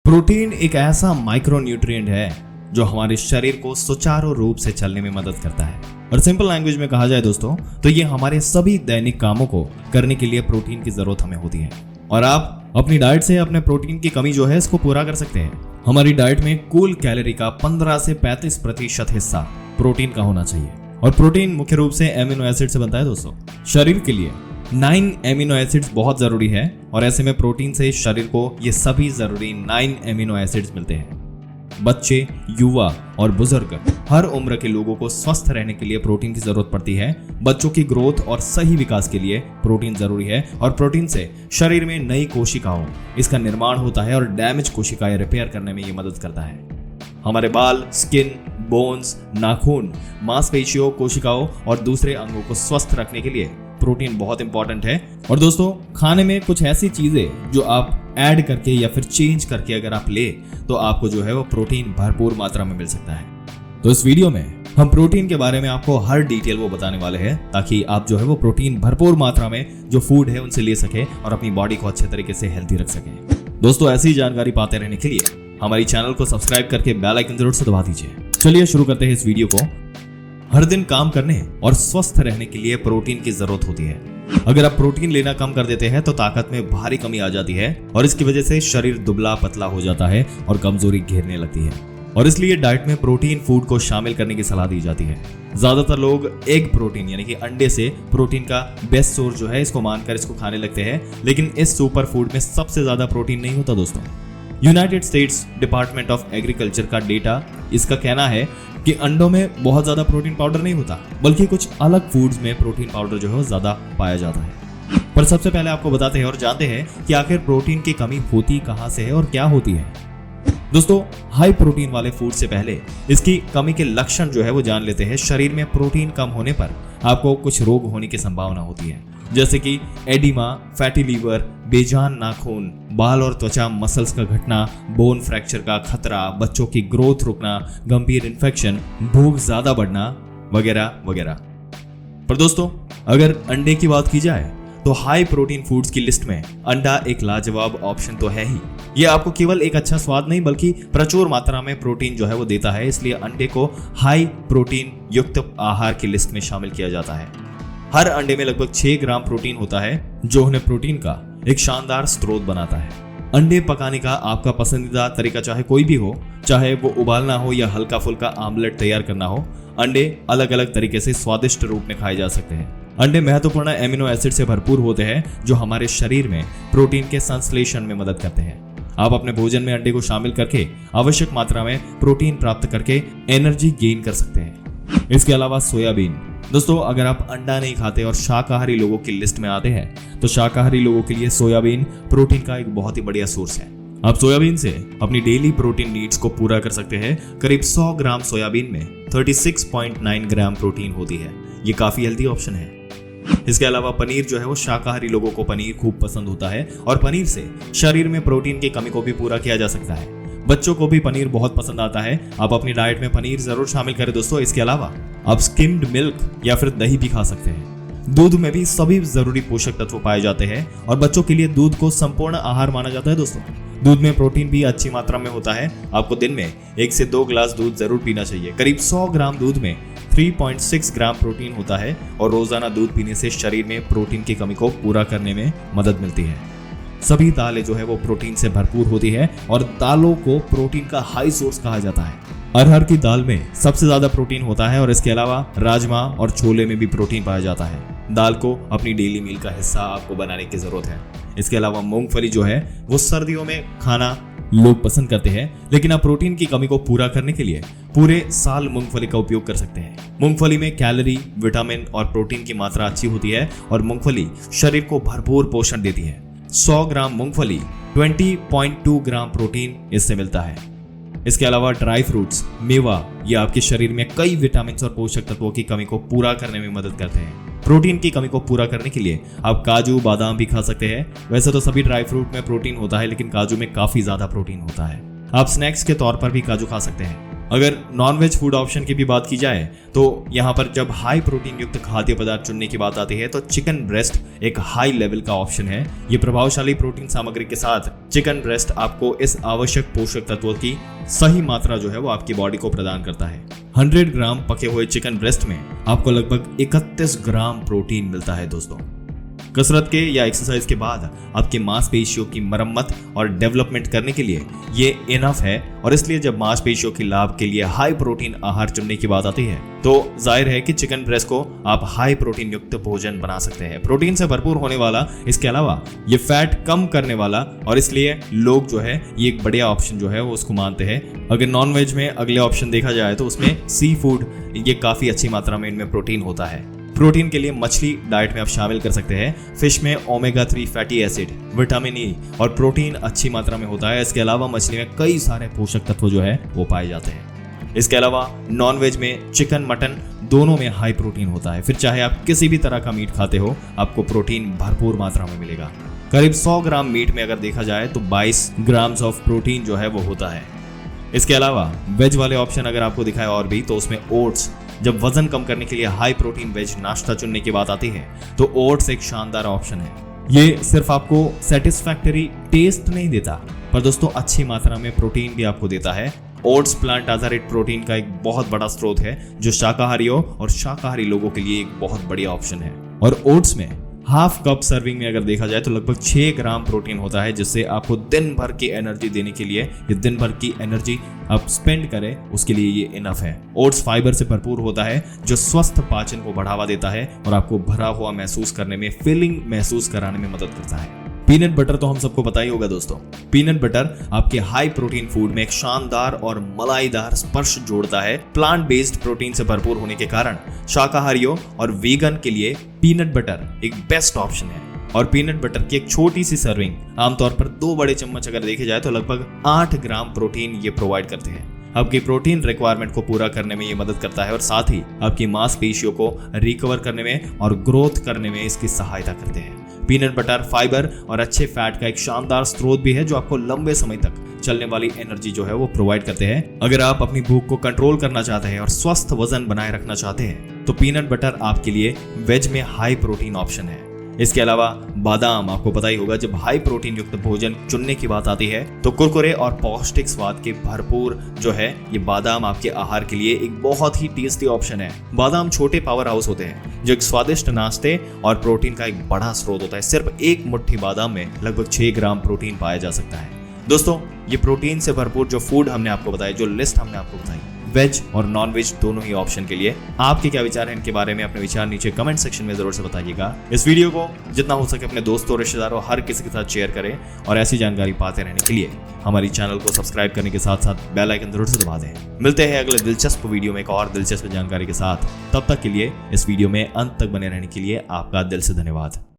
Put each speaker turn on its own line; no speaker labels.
Protein एक ऐसा micronutrient है जो हमारे शरीर को सुचारू रूप से चलने में मदद करता है। और सिंपल लैंग्वेज में कहा जाए दोस्तों तो ये हमारे सभी दैनिक कामों को करने के लिए प्रोटीन की जरूरत हमें होती है। और आप अपनी डाइट से अपने प्रोटीन की कमी जो है इसको पूरा कर सकते हैं। हमारी डाइट में कुल कैलोरी का 15 से 35% हिस्सा प्रोटीन का होना चाहिए। और प्रोटीन मुख्य रूप से एमिनो एसिड से बनता है दोस्तों। शरीर के लिए 9 एमिनो एसिड्स बहुत जरूरी है और ऐसे में प्रोटीन से शरीर को ये सभी जरूरी 9 एमिनो एसिड्स मिलते हैं। बच्चे, युवा और बुजुर्ग हर उम्र के लोगों को स्वस्थ रहने के लिए प्रोटीन की जरूरत पड़ती है। बच्चों की ग्रोथ और सही विकास के लिए प्रोटीन जरूरी है और प्रोटीन से शरीर में नई कोशिकाओं इसका निर्माण होता है और डैमेज कोशिकाएं रिपेयर करने में ये मदद करता है। हमारे बाल, स्किन, बोन्स, नाखून, मांसपेशियों, कोशिकाओं और दूसरे अंगों को स्वस्थ रखने के लिए प्रोटीन बहुत इंपॉर्टेंट है। और दोस्तों खाने में कुछ ऐसी चीजें जो आप ऐड करके या फिर चेंज करके अगर आप ले तो आपको जो है वो प्रोटीन भरपूर मात्रा में मिल सकता है। तो इस वीडियो में हम प्रोटीन के बारे में आपको हर डिटेल वो बताने वाले हैं ताकि आप जो है वो प्रोटीन भरपूर मात्रा में जो फूड है उनसे ले सके और अपनी बॉडी को अच्छे तरीके से हेल्दी रख सके। दोस्तों ऐसी जानकारी पाते रहने के लिए हमारी चैनल को सब्सक्राइब करके बेल आइकन जरूर से दबा दीजिए। चलिए शुरू करते हैं इस वीडियो को। हर दिन काम करने और स्वस्थ रहने के लिए प्रोटीन की जरूरत होती है। अगर आप प्रोटीन लेना कम कर देते हैं तो ताकत में भारी कमी आ जाती है और इसकी वजह से शरीर दुबला पतला हो जाता है और कमजोरी घेरने लगती है। और इसलिए डाइट में प्रोटीन फूड को शामिल करने की सलाह दी जाती है। ज्यादातर लोग एग प्रोटीन यानी कि अंडे से प्रोटीन का बेस्ट सोर्स जो है इसको मानकर इसको खाने लगते हैं, लेकिन इस सुपर फूड में सबसे ज्यादा प्रोटीन नहीं होता दोस्तों। United states department of agriculture का डेटा इसका कहना है कि अंडों में बहुत ज्यादा प्रोटीन पाउडर नहीं होता, बल्कि कुछ अलग फूड्स में प्रोटीन पाउडर जो है ज्यादा पाया जाता है। पर सबसे पहले आपको बताते हैं और जानते हैं कि आखिर प्रोटीन की कमी होती कहां से है और क्या होती है। दोस्तों हाई प्रोटीन वाले फूड से पहले इसकी कमी के लक्षण जो है वो जान लेते हैं। शरीर में प्रोटीन कम होने पर आपको कुछ रोग होने की संभावना होती है, जैसे कि एडिमा, फैटी लीवर, बेजान नाखून, बाल और त्वचा मसल्स का घटना, बोन फ्रैक्चर का खतरा, बच्चों की ग्रोथ रुकना, गंभीर इन्फेक्शन, भूख ज्यादा बढ़ना वगैरह वगैरह। पर दोस्तों अगर अंडे की बात की जाए तो हाई प्रोटीन फूड्स की लिस्ट में अंडा एक लाजवाब ऑप्शन तो है ही। ये आपको केवल एक अच्छा स्वाद नहीं बल्कि प्रचुर मात्रा में प्रोटीन जो है वो देता है, इसलिए अंडे को हाई प्रोटीन युक्त आहार की लिस्ट में शामिल किया जाता है। हर अंडे में लगभग 6 ग्राम प्रोटीन होता है जो उन्हें प्रोटीन का एक शानदार स्रोत बनाता है। अंडे पकाने का आपका पसंदीदा तरीका चाहे कोई भी हो, चाहे वो उबालना हो या हल्का फुल्का आमलेट तैयार करना हो, अंडे अलग अलग तरीके से स्वादिष्ट रूप में खाए जा सकते हैं। अंडे महत्वपूर्ण एमिनो एसिड से भरपूर होते हैं जो हमारे शरीर में प्रोटीन के संश्लेषण में मदद करते हैं। आप अपने भोजन में अंडे को शामिल करके आवश्यक मात्रा में प्रोटीन प्राप्त करके एनर्जी गेन कर सकते हैं। इसके अलावा सोयाबीन। दोस्तों अगर आप अंडा नहीं खाते और शाकाहारी लोगों की लिस्ट में आते हैं तो शाकाहारी लोगों के लिए सोयाबीन प्रोटीन का एक बहुत ही बढ़िया सोर्स है। आप सोयाबीन से अपनी डेली प्रोटीन नीड्स को पूरा कर सकते हैं। करीब 100 ग्राम सोयाबीन में 36.9 ग्राम प्रोटीन होती है। ये काफी हेल्दी ऑप्शन है। इसके अलावा पनीर जो है वो शाकाहारी लोगों को पनीर खूब पसंद होता है और पनीर से शरीर में प्रोटीन की कमी को भी पूरा किया जा सकता है। बच्चों को भी पनीर बहुत पसंद आता है। आप अपनी डाइट में पनीर जरूर शामिल करें दोस्तों। इसके अलावा आप स्किम्ड मिल्क या फिर दही भी खा सकते हैं। दूध में भी सभी जरूरी पोषक तत्व पाए जाते हैं और बच्चों के लिए दूध को संपूर्ण आहार माना जाता है दोस्तों। दूध में प्रोटीन भी अच्छी मात्रा में होता है। आपको दिन में 1 से 2 ग्लास दूध जरूर पीना चाहिए। करीब 100 ग्राम दूध में 3.6 ग्राम प्रोटीन होता है और रोजाना दूध पीने से शरीर में प्रोटीन की कमी को पूरा करने में मदद मिलती है। सभी दालें जो है वो प्रोटीन से भरपूर होती है और दालों को प्रोटीन का हाई सोर्स कहा जाता है। अरहर की दाल में सबसे ज्यादा प्रोटीन होता है और इसके अलावा राजमा और छोले में भी प्रोटीन पाया जाता है। दाल को अपनी डेली मील का हिस्सा आपको बनाने की जरूरत है। इसके अलावा मूंगफली जो है वो सर्दियों में खाना लोग पसंद करते हैं, लेकिन आप प्रोटीन की कमी को पूरा करने के लिए पूरे साल मूंगफली का उपयोग कर सकते हैं। मूंगफली में कैलोरी, विटामिन और प्रोटीन की मात्रा अच्छी होती है और मूंगफली शरीर को भरपूर पोषण देती है। 100 ग्राम मूंगफली 20.2 ग्राम प्रोटीन इससे मिलता है। इसके अलावा ड्राई फ्रूट्स, मेवा, ये आपके शरीर में कई विटामिन और पोषक तत्वों की कमी को पूरा करने में मदद करते हैं। प्रोटीन की कमी को पूरा करने के लिए आप काजू, बादाम भी खा सकते हैं। वैसे तो सभी ड्राई फ्रूट में प्रोटीन होता है, लेकिन काजू में काफी ज्यादा प्रोटीन होता है। आप स्नैक्स के तौर पर भी काजू खा सकते हैं। अगर नॉनवेज फूड ऑप्शन की भी बात की जाए तो यहाँ पर जब हाई प्रोटीन युक्त खाद्य पदार्थ चुनने की बात आती है तो चिकन ब्रेस्ट एक हाई लेवल का ऑप्शन है। ये प्रभावशाली प्रोटीन सामग्री के साथ चिकन ब्रेस्ट आपको इस आवश्यक पोषक तत्वों की सही मात्रा जो है वो आपकी बॉडी को प्रदान करता है। 100 ग्राम पके हुए चिकन ब्रेस्ट में आपको लगभग 31 ग्राम प्रोटीन मिलता है दोस्तों। कसरत के या एक्सरसाइज के बाद आपके मांसपेशियों की मरम्मत और डेवलपमेंट करने के लिए ये इनफ है, और इसलिए जब मांसपेशियों के लाभ के लिए हाई प्रोटीन आहार चुनने की बात आती है तो जाहिर है कि चिकन ब्रेस्ट को आप हाई प्रोटीन युक्त भोजन बना सकते हैं। प्रोटीन से भरपूर होने वाला, इसके अलावा ये फैट कम करने वाला, और इसलिए लोग जो है ये एक बढ़िया ऑप्शन जो है वो उसको मानते हैं। अगर नॉनवेज में अगले ऑप्शन देखा जाए तो उसमें सी फूड, ये काफी अच्छी मात्रा में इनमें प्रोटीन होता है। प्रोटीन के लिए मछली डाइट में आप शामिल कर सकते हैं। फिश में omega 3 fatty acid, vitamin E और प्रोटीन अच्छी मात्रा में होता है। इसके अलावा मछली में कई सारे पोषक तत्व जो है वो पाए जाते हैं। इसके अलावा नॉनवेज में चिकन, मटन दोनों में हाई प्रोटीन होता है। फिर चाहे आप किसी भी तरह का मीट खाते हो, आपको प्रोटीन भरपूर मात्रा में मिलेगा। करीब 100 ग्राम मीट में अगर देखा जाए तो 22 ग्राम्स ऑफ प्रोटीन जो है वो होता है। इसके अलावा वेज वाले ऑप्शन अगर आपको दिखाए और भी, तो उसमें ओट्स, जब वजन कम करने के लिए हाई प्रोटीन वेज नाश्ता चुनने की बात आती है तो ओट्स एक शानदार ऑप्शन है। ये सिर्फ आपको सेटिस्फैक्टरी टेस्ट नहीं देता, पर दोस्तों अच्छी मात्रा में प्रोटीन भी आपको देता है। ओट्स प्लांट आधारित प्रोटीन का एक बहुत बड़ा स्रोत है जो शाकाहारियों और शाकाहारी लोगों के लिए एक बहुत बढ़िया ऑप्शन है। और ओट्स में हाफ कप सर्विंग में अगर देखा जाए तो लगभग 6 ग्राम प्रोटीन होता है, जिससे आपको दिन भर की एनर्जी देने के लिए, ये दिन भर की एनर्जी आप स्पेंड करें उसके लिए ये इनफ है। ओट्स फाइबर से भरपूर होता है जो स्वस्थ पाचन को बढ़ावा देता है और आपको भरा हुआ महसूस करने में, फीलिंग महसूस कराने में मदद करता है। पीनट बटर तो हम सबको पता ही होगा दोस्तों। पीनट बटर आपके हाई प्रोटीन फूड में एक शानदार और मलाईदार स्पर्श जोड़ता है। प्लांट बेस्ड प्रोटीन से भरपूर होने के कारण शाकाहारियों और वीगन के लिए पीनट बटर एक बेस्ट ऑप्शन है। और पीनट बटर की एक छोटी सी सर्विंग, आमतौर पर 2 बड़े चम्मच अगर देखे जाए तो लगभग 8 ग्राम प्रोटीन ये प्रोवाइड करते हैं। आपकी प्रोटीन रिक्वायरमेंट को पूरा करने में ये मदद करता है और साथ ही आपकी मांसपेशियों को रिकवर करने में और ग्रोथ करने में इसकी सहायता करते हैं। पीनट बटर फाइबर और अच्छे फैट का एक शानदार स्रोत भी है जो आपको लंबे समय तक चलने वाली एनर्जी जो है वो प्रोवाइड करते हैं। अगर आप अपनी भूख को कंट्रोल करना चाहते हैं और स्वस्थ वजन बनाए रखना चाहते हैं तो पीनट बटर आपके लिए वेज में हाई प्रोटीन ऑप्शन है। इसके अलावा बादाम, आपको पता ही होगा, जब हाई प्रोटीन युक्त भोजन चुनने की बात आती है तो कुरकुरे और पौष्टिक स्वाद के भरपूर जो है ये बादाम आपके आहार के लिए एक बहुत ही टेस्टी ऑप्शन है। बादाम छोटे पावर हाउस होते हैं जो एक स्वादिष्ट नाश्ते और प्रोटीन का एक बड़ा स्रोत होता है। सिर्फ एक मुट्ठी बादाम में लगभग 6 ग्राम प्रोटीन पाया जा सकता है। दोस्तों, ये प्रोटीन से भरपूर जो फूड हमने आपको बताया, जो लिस्ट हमने आपको बताई, वेज और नॉन वेज दोनों ही ऑप्शन के लिए आपके क्या विचार हैं इनके बारे में अपने विचार नीचे कमेंट सेक्शन में जरूर से बताइएगा। इस वीडियो को जितना हो सके अपने दोस्तों, रिश्तेदारों, हर किसी के साथ शेयर करें और ऐसी जानकारी पाते रहने के लिए हमारी चैनल को सब्सक्राइब करने के साथ साथ बेल आइकन जरूर से दबा दें। मिलते हैं अगले दिलचस्प वीडियो में एक और दिलचस्प जानकारी के साथ। तब तक के लिए इस वीडियो में अंत तक बने रहने के लिए आपका दिल से धन्यवाद।